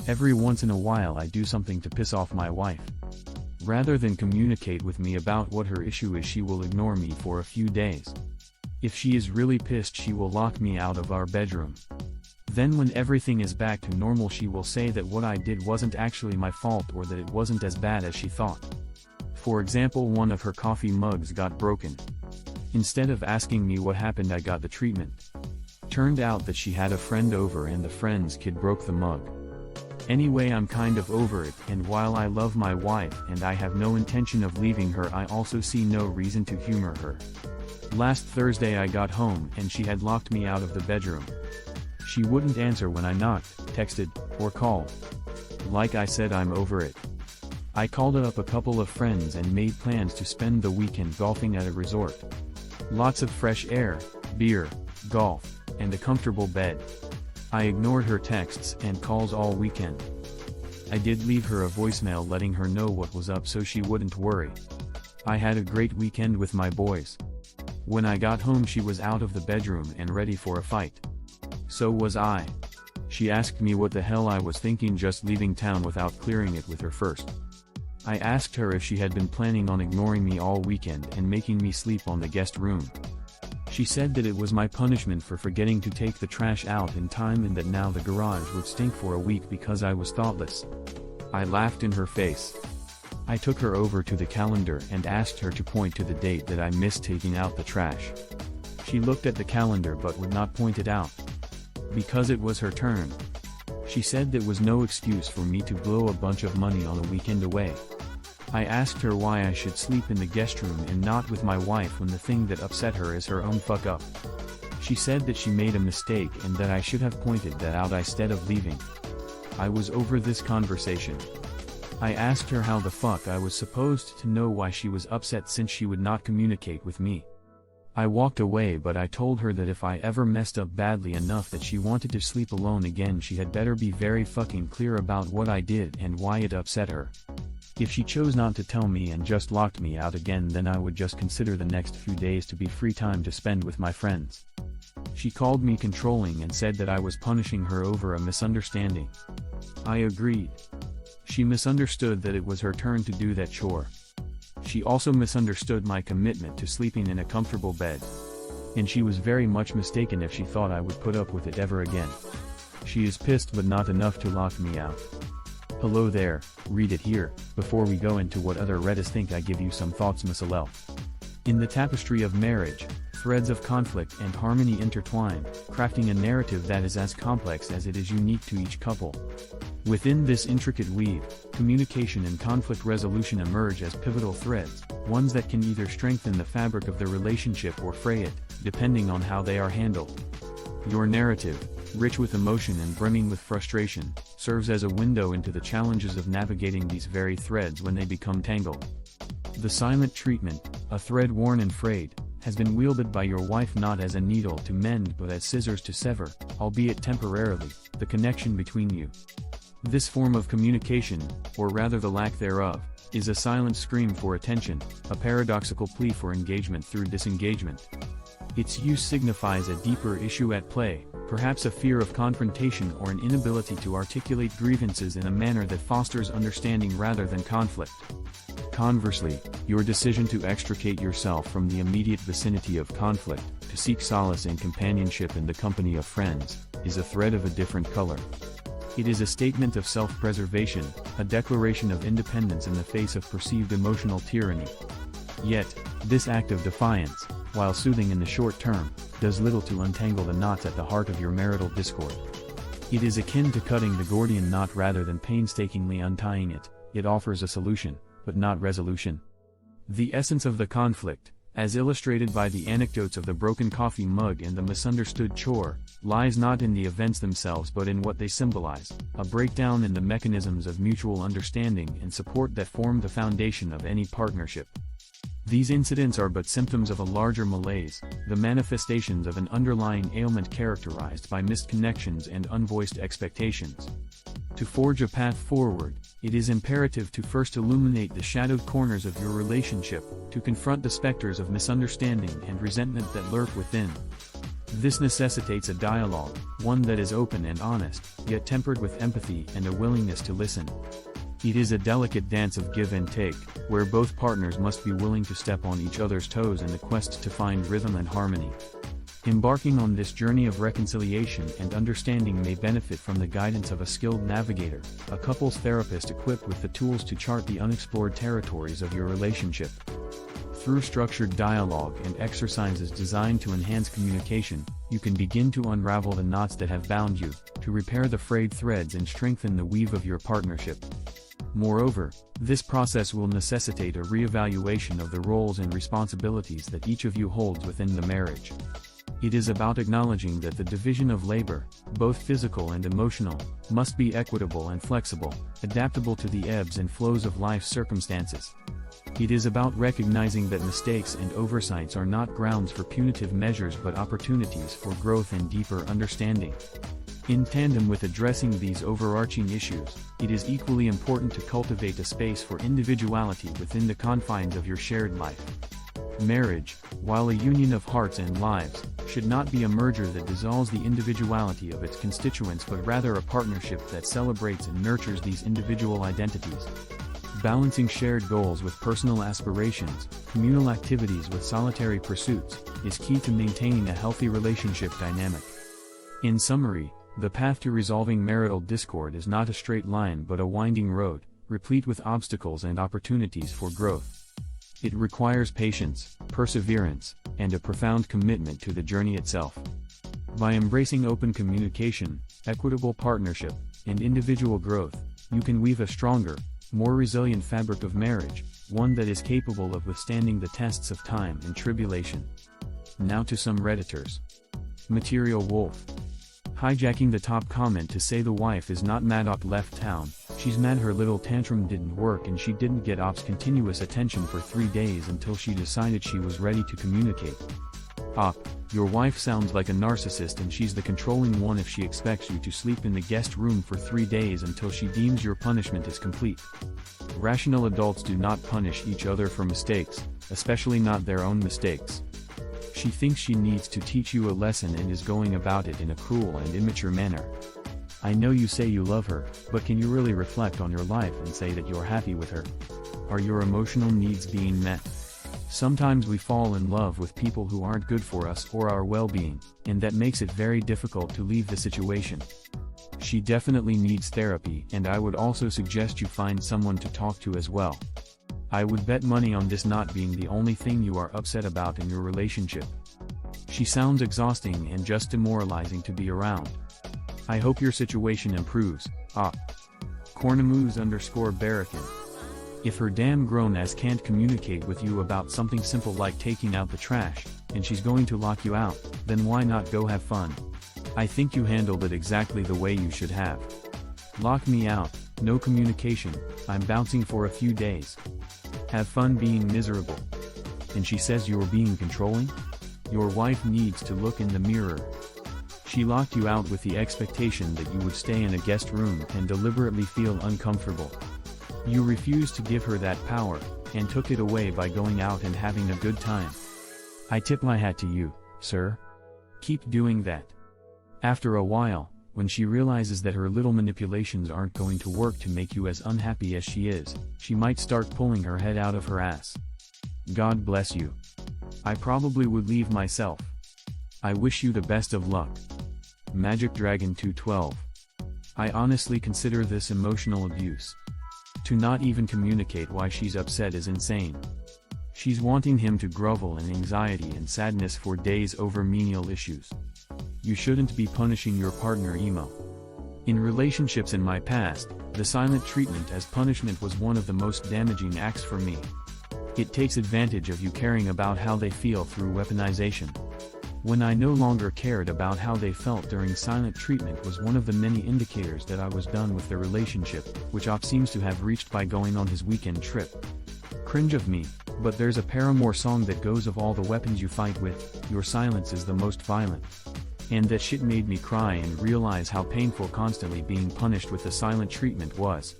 Every once in a while I do something to piss off my wife. Rather than communicate with me about what her issue is, she will ignore me for a few days. If she is really pissed, she will lock me out of our bedroom. Then when everything is back to normal, she will say that what I did wasn't actually my fault, or that it wasn't as bad as she thought. For example, one of her coffee mugs got broken. Instead of asking me what happened, I got the treatment. Turned out that she had a friend over and the friend's kid broke the mug. Anyway, I'm kind of over it, and while I love my wife and I have no intention of leaving her, I also see no reason to humor her. Last Thursday I got home and she had locked me out of the bedroom. She wouldn't answer when I knocked, texted, or called. Like I said, I'm over it. I called up a couple of friends and made plans to spend the weekend golfing at a resort. Lots of fresh air, beer, golf, and a comfortable bed. I ignored her texts and calls all weekend. I did leave her a voicemail letting her know what was up so she wouldn't worry. I had a great weekend with my boys. When I got home, she was out of the bedroom and ready for a fight. So was I. She asked me what the hell I was thinking just leaving town without clearing it with her first. I asked her if she had been planning on ignoring me all weekend and making me sleep on the guest room. She said that it was my punishment for forgetting to take the trash out in time and that now the garage would stink for a week because I was thoughtless. I laughed in her face. I took her over to the calendar and asked her to point to the date that I missed taking out the trash. She looked at the calendar but would not point it out. Because it was her turn. She said there was no excuse for me to blow a bunch of money on a weekend away. I asked her why I should sleep in the guest room and not with my wife when the thing that upset her is her own fuck up. She said that she made a mistake and that I should have pointed that out instead of leaving. I was over this conversation. I asked her how the fuck I was supposed to know why she was upset since she would not communicate with me. I walked away, but I told her that if I ever messed up badly enough that she wanted to sleep alone again, she had better be very fucking clear about what I did and why it upset her. If she chose not to tell me and just locked me out again, then I would just consider the next few days to be free time to spend with my friends. She called me controlling and said that I was punishing her over a misunderstanding. I agreed. She misunderstood that it was her turn to do that chore. She also misunderstood my commitment to sleeping in a comfortable bed. And she was very much mistaken if she thought I would put up with it ever again. She is pissed but not enough to lock me out. Hello there, read it here. Before we go into what other Reddits think, I give you some thoughts myself. In the tapestry of marriage, threads of conflict and harmony intertwine, crafting a narrative that is as complex as it is unique to each couple. Within this intricate weave, communication and conflict resolution emerge as pivotal threads, ones that can either strengthen the fabric of the relationship or fray it, depending on how they are handled. Your narrative, rich with emotion and brimming with frustration, serves as a window into the challenges of navigating these very threads when they become tangled. The silent treatment, a thread worn and frayed, has been wielded by your wife not as a needle to mend but as scissors to sever, albeit temporarily, the connection between you. This form of communication, or rather the lack thereof, is a silent scream for attention, a paradoxical plea for engagement through disengagement. Its use signifies a deeper issue at play, perhaps a fear of confrontation or an inability to articulate grievances in a manner that fosters understanding rather than conflict. Conversely, your decision to extricate yourself from the immediate vicinity of conflict, to seek solace and companionship in the company of friends, is a thread of a different color. It is a statement of self-preservation, a declaration of independence in the face of perceived emotional tyranny. Yet, this act of defiance, while soothing in the short term, does little to untangle the knots at the heart of your marital discord. It is akin to cutting the Gordian knot rather than painstakingly untying it. It offers a solution, but not resolution. The essence of the conflict, as illustrated by the anecdotes of the broken coffee mug and the misunderstood chore, lies not in the events themselves but in what they symbolize, a breakdown in the mechanisms of mutual understanding and support that form the foundation of any partnership. These incidents are but symptoms of a larger malaise, the manifestations of an underlying ailment characterized by missed connections and unvoiced expectations. To forge a path forward, it is imperative to first illuminate the shadowed corners of your relationship, to confront the specters of misunderstanding and resentment that lurk within. This necessitates a dialogue, one that is open and honest, yet tempered with empathy and a willingness to listen. It is a delicate dance of give and take, where both partners must be willing to step on each other's toes in the quest to find rhythm and harmony. Embarking on this journey of reconciliation and understanding may benefit from the guidance of a skilled navigator, a couples therapist equipped with the tools to chart the unexplored territories of your relationship. Through structured dialogue and exercises designed to enhance communication, you can begin to unravel the knots that have bound you, to repair the frayed threads and strengthen the weave of your partnership. Moreover, this process will necessitate a reevaluation of the roles and responsibilities that each of you holds within the marriage. It is about acknowledging that the division of labor, both physical and emotional, must be equitable and flexible, adaptable to the ebbs and flows of life's circumstances. It is about recognizing that mistakes and oversights are not grounds for punitive measures but opportunities for growth and deeper understanding. In tandem with addressing these overarching issues, it is equally important to cultivate a space for individuality within the confines of your shared life. Marriage, while a union of hearts and lives, should not be a merger that dissolves the individuality of its constituents but rather a partnership that celebrates and nurtures these individual identities. Balancing shared goals with personal aspirations, communal activities with solitary pursuits, is key to maintaining a healthy relationship dynamic. In summary, the path to resolving marital discord is not a straight line but a winding road, replete with obstacles and opportunities for growth. It requires patience, perseverance, and a profound commitment to the journey itself. By embracing open communication, equitable partnership, and individual growth, you can weave a stronger, more resilient fabric of marriage, one that is capable of withstanding the tests of time and tribulation. Now to some Redditors. Material Wolf. Hijacking the top comment to say the wife is not mad op left town, she's mad her little tantrum didn't work and she didn't get op's continuous attention for 3 days until she decided she was ready to communicate. Op, your wife sounds like a narcissist and she's the controlling one if she expects you to sleep in the guest room for 3 days until she deems your punishment is complete. Rational adults do not punish each other for mistakes, especially not their own mistakes. She thinks she needs to teach you a lesson and is going about it in a cruel and immature manner. I know you say you love her, but can you really reflect on your life and say that you're happy with her? Are your emotional needs being met? Sometimes we fall in love with people who aren't good for us or our well-being, and that makes it very difficult to leave the situation. She definitely needs therapy, and I would also suggest you find someone to talk to as well. I would bet money on this not being the only thing you are upset about in your relationship. She sounds exhausting and just demoralizing to be around. I hope your situation improves, Op. Cornemuse_Barrakin. If her damn grown-ass can't communicate with you about something simple like taking out the trash, and she's going to lock you out, then why not go have fun? I think you handled it exactly the way you should have. Lock me out, no communication, I'm bouncing for a few days. Have fun being miserable. And she says you're being controlling? Your wife needs to look in the mirror. She locked you out with the expectation that you would stay in a guest room and deliberately feel uncomfortable. You refused to give her that power, and took it away by going out and having a good time. I tip my hat to you, sir. Keep doing that. After a while, when she realizes that her little manipulations aren't going to work to make you as unhappy as she is, she might start pulling her head out of her ass. God bless you. I probably would leave myself. I wish you the best of luck. Magic Dragon 212. I honestly consider this emotional abuse. To not even communicate why she's upset is insane. She's wanting him to grovel in anxiety and sadness for days over menial issues. You shouldn't be punishing your partner emo. In relationships in my past, the silent treatment as punishment was one of the most damaging acts for me. It takes advantage of you caring about how they feel through weaponization. When I no longer cared about how they felt during silent treatment was one of the many indicators that I was done with the relationship, which Op seems to have reached by going on his weekend trip. Cringe of me, but there's a Paramore song that goes of all the weapons you fight with, your silence is the most violent. And that shit made me cry and realize how painful constantly being punished with the silent treatment was.